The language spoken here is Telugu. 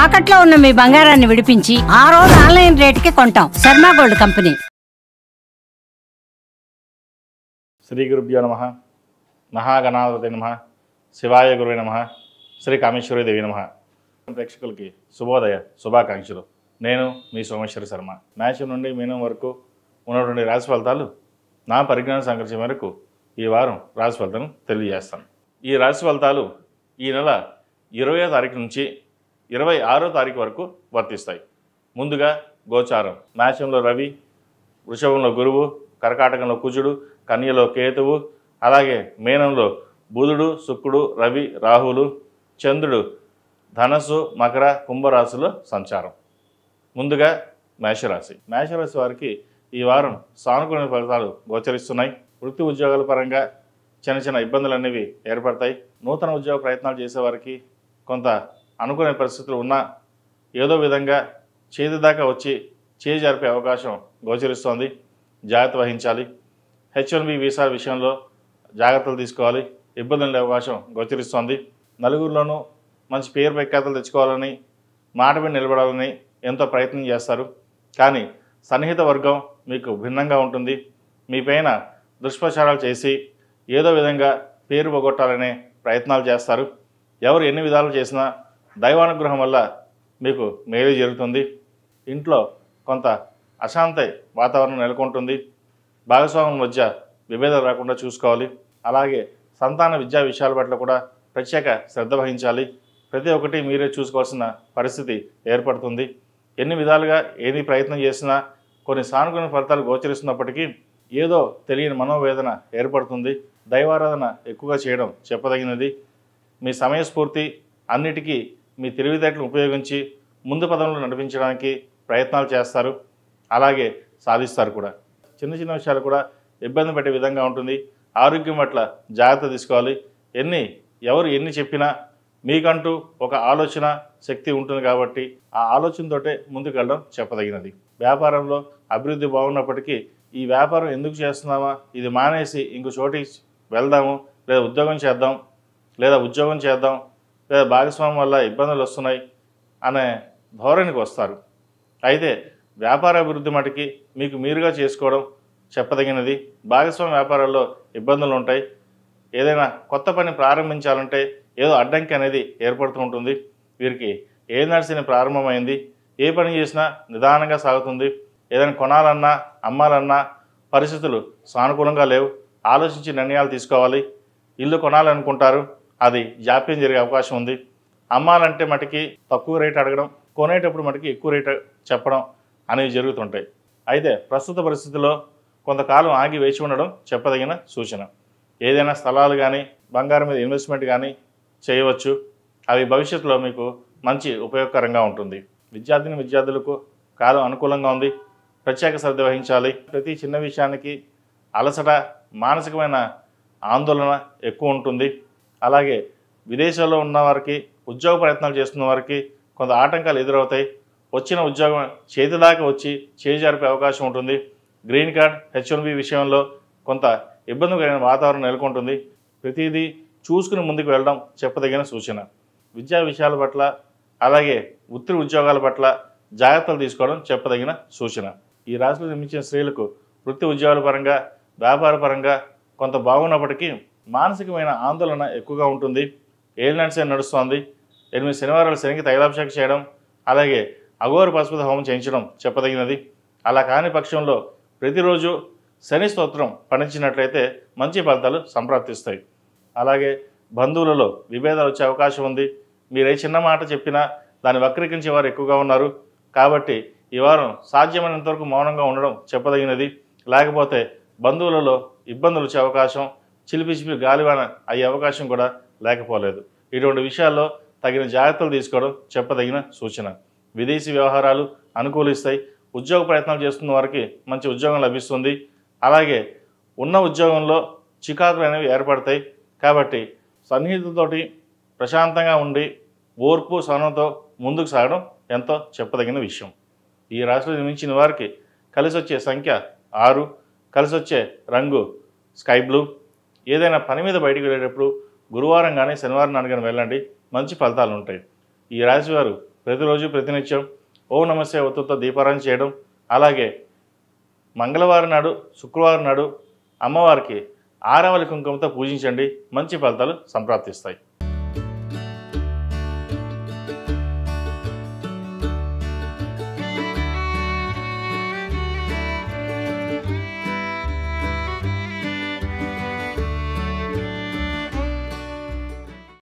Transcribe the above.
తాకట్లో ఉన్న మీ బంగారాన్ని విడిపించి ఆ రోజు ఆన్లైన్ రేటుకి కొంటాం. Sharma gold company. శ్రీ గురుభ్యో నమః. మహాగణాధిపతే నమః. శివాయ గురువే నమః. శ్రీ కామేశ్వరి దేవి నమః. ప్రేక్షకులకి శుభోదయ శుభాకాంక్షలు. నేను మీ సోమేశ్వర శర్మ. మేషం నుండి మీనం వరకు ఉన్నటువంటి రాశి ఫలితాలు నా పరిజ్ఞానం సంకరించే మేరకు ఈ వారం రాశి ఫలితాలను తెలియజేస్తాను. ఈ రాశి ఫలితాలు ఈ నెల 20వ తారీఖు నుంచి 26వ తారీఖు వరకు వర్తిస్తాయి. ముందుగా గోచారం. మేషంలో రవి, వృషభంలో గురువు, కర్కాటకంలో కుజుడు, కన్యలో కేతువు, అలాగే మీనంలో బుధుడు, శుక్రుడు, రవి, రాహులు, చంద్రుడు ధనస్సు, మకర, కుంభరాశిలో సంచారం. ముందుగా మేషరాశి. మేషరాశి వారికి ఈ వారం సానుకూల ఫలితాలు గోచరిస్తున్నాయి. వృత్తి ఉద్యోగాల పరంగా చిన్న చిన్న ఇబ్బందులు అనేవి ఏర్పడతాయి. నూతన ఉద్యోగ ప్రయత్నాలు చేసేవారికి కొంత అనుకునే పరిస్థితులు ఉన్నా ఏదో విధంగా చేతి దాకా వచ్చి చేయి జరిపే అవకాశం గోచరిస్తోంది. జాగ్రత్త వహించాలి. H1B వీసా విషయంలో జాగ్రత్తలు తీసుకోవాలి. ఇబ్బందులు ఉండే అవకాశం గోచరిస్తోంది. నలుగురిలోనూ మంచి పేరు ప్రఖ్యాతలు తెచ్చుకోవాలని, మాట మీద నిలబడాలని ఎంతో ప్రయత్నం చేస్తారు. కానీ సన్నిహిత వర్గం మీకు భిన్నంగా ఉంటుంది. మీపైన దుష్ప్రచారాలు చేసి ఏదో విధంగా పేరు పోగొట్టాలనే ప్రయత్నాలు చేస్తారు. ఎవరు ఎన్ని విధాలు చేసినా దైవానుగ్రహం వల్ల మీకు మేలు జరుగుతుంది. ఇంట్లో కొంత అశాంతి వాతావరణం నెలకొంటుంది. భాగస్వాముల మధ్య విభేదాలు రాకుండా చూసుకోవాలి. అలాగే సంతాన విద్యా విషయాల పట్ల కూడా ప్రత్యేక శ్రద్ధ వహించాలి. ప్రతి ఒక్కటి మీరే చూసుకోవాల్సిన పరిస్థితి ఏర్పడుతుంది. ఎన్ని విధాలుగా ఏది ప్రయత్నం చేసినా కొన్ని సానుకూల ఫలితాలు గోచరిస్తున్నప్పటికీ ఏదో తెలియని మనోవేదన ఏర్పడుతుంది. దైవారాధన ఎక్కువగా చేయడం చెప్పదగినది. మీ సమయస్ఫూర్తి అన్నిటికీ మీ తెలివితేటలను ఉపయోగించి ముందు పదంలో నడిపించడానికి ప్రయత్నాలు చేస్తారు. అలాగే సాధిస్తారు కూడా. చిన్న చిన్న విషయాలు కూడా ఇబ్బంది పెట్టే విధంగా ఉంటుంది. ఆరోగ్యం పట్ల జాగ్రత్త తీసుకోవాలి. ఎవరు ఎన్ని చెప్పినా మీకంటూ ఒక ఆలోచన శక్తి ఉంటుంది కాబట్టి ఆ ఆలోచనతోటే ముందుకు వెళ్ళడం చెప్పదగినది. వ్యాపారంలో అభివృద్ధి బాగున్నప్పటికీ ఈ వ్యాపారం ఎందుకు చేస్తున్నామా, ఇది మానేసి ఇంకో చోటికి వెళ్దాము, లేదా ఉద్యోగం చేద్దాం, లేదా భాగస్వామ్యం వల్ల ఇబ్బందులు వస్తున్నాయి అనే ధోరణికి వస్తారు. అయితే వ్యాపార అభివృద్ధి మటుకి మీకు మీరుగా చేసుకోవడం చెప్పదగినది. భాగస్వామ్య వ్యాపారాల్లో ఇబ్బందులు ఉంటాయి. ఏదైనా కొత్త పని ప్రారంభించాలంటే ఏదో అడ్డంకి అనేది ఏర్పడుతూ ఉంటుంది. వీరికి ఏ నడిచిన ప్రారంభమైంది, ఏ పని చేసినా నిదానంగా సాగుతుంది. ఏదైనా కొనాలన్నా అమ్మాలన్నా పరిస్థితులు సానుకూలంగా లేవు. ఆలోచించి నిర్ణయాలు తీసుకోవాలి. ఇల్లు కొనాలనుకుంటారు, అది జాప్యం జరిగే అవకాశం ఉంది. అమ్మాలంటే మటుకి తక్కువ రేటు అడగడం, కొనేటప్పుడు మటుకి ఎక్కువ రేటు చెప్పడం అనేవి జరుగుతుంటాయి. అయితే ప్రస్తుత పరిస్థితుల్లో కొంతకాలం ఆగి వేచి ఉండడం చెప్పదగిన సూచన. ఏదైనా స్థలాలు కానీ బంగారం మీద ఇన్వెస్ట్మెంట్ కానీ చేయవచ్చు. అవి భవిష్యత్తులో మీకు మంచి ఉపయోగకరంగా ఉంటుంది. విద్యార్థులకు కాలం అనుకూలంగా ఉంది. ప్రత్యేక శ్రద్ధ వహించాలి. ప్రతి చిన్న విషయానికి అలసట, మానసికమైన ఆందోళన ఎక్కువ ఉంటుంది. అలాగే విదేశాల్లో ఉన్న వారికి, ఉద్యోగ ప్రయత్నాలు చేస్తున్న వారికి కొంత ఆటంకాలు ఎదురవుతాయి. వచ్చిన ఉద్యోగం చేతి దాకా వచ్చి చేజారిపే అవకాశం ఉంటుంది. గ్రీన్ కార్డ్, H1B విషయంలో కొంత ఇబ్బందికరమైన వాతావరణం నెలకొంటుంది. ప్రతిదీ చూసుకుని ముందుకు వెళ్ళడం చెప్పదగిన సూచన. విద్యా విషయాల పట్ల, అలాగే వృత్తి ఉద్యోగాల పట్ల జాగ్రత్తలు తీసుకోవడం చెప్పదగిన సూచన. ఈ రాశిలో జన్మించిన స్త్రీలకు వృత్తి ఉద్యోగాల పరంగా, వ్యాపార పరంగా కొంత బాగున్నప్పటికీ మానసికమైన ఆందోళన ఎక్కువగా ఉంటుంది. ఏలినాటి శని నడుస్తోంది. 8 శనివారాలు శనికి తైలాభిషేకం చేయడం, అలాగే అఘోర పశుపతి హోమం చేయించడం చెప్పదగినది. అలా కాని పక్షంలో ప్రతిరోజు శని స్తోత్రం పఠించినట్లయితే మంచి ఫలితాలు సంప్రాప్తిస్తాయి. అలాగే బంధువులలో విభేదాలు వచ్చే అవకాశం ఉంది. మీరే చిన్న మాట చెప్పినా దాన్ని వక్రీకరించే వారు ఎక్కువగా ఉన్నారు. కాబట్టి ఈ వారం సాధ్యమైనంతవరకు మౌనంగా ఉండడం చెప్పదగినది. లేకపోతే బంధువులలో ఇబ్బందులు వచ్చే అవకాశం, చిలిపి గాలివాన అయ్యే అవకాశం కూడా లేకపోలేదు. ఇటువంటి విషయాల్లో తగిన జాగ్రత్తలు తీసుకోవడం చెప్పదగిన సూచన. విదేశీ వ్యవహారాలు అనుకూలిస్తాయి. ఉద్యోగ ప్రయత్నాలు చేస్తున్న వారికి మంచి ఉద్యోగం లభిస్తుంది. అలాగే ఉన్న ఉద్యోగంలో చికాకులు అనేవి ఏర్పడతాయి. కాబట్టి సన్నిహితులతోటి ప్రశాంతంగా ఉండి ఓర్పు సహనంతో ముందుకు సాగడం ఎంతో చెప్పదగిన విషయం. ఈ రాశిలో జన్మించిన వారికి కలిసి వచ్చే సంఖ్య 6, కలిసి వచ్చే రంగు స్కై బ్లూ. ఏదైనా పని మీద బయటికి వెళ్ళేటప్పుడు గురువారం కానీ శనివారం నాడు కానీ వెళ్ళండి, మంచి ఫలితాలు ఉంటాయి. ఈ రాశి వారు ప్రతిరోజు ప్రతినిత్యం ఓం నమస్తే ఒత్తుతో దీపారాధన చేయడం, అలాగే మంగళవారం నాడు శుక్రవారం నాడు అమ్మవారికి ఆరవలి కుంకుమతో పూజించండి, మంచి ఫలితాలు సంప్రాప్తిస్తాయి.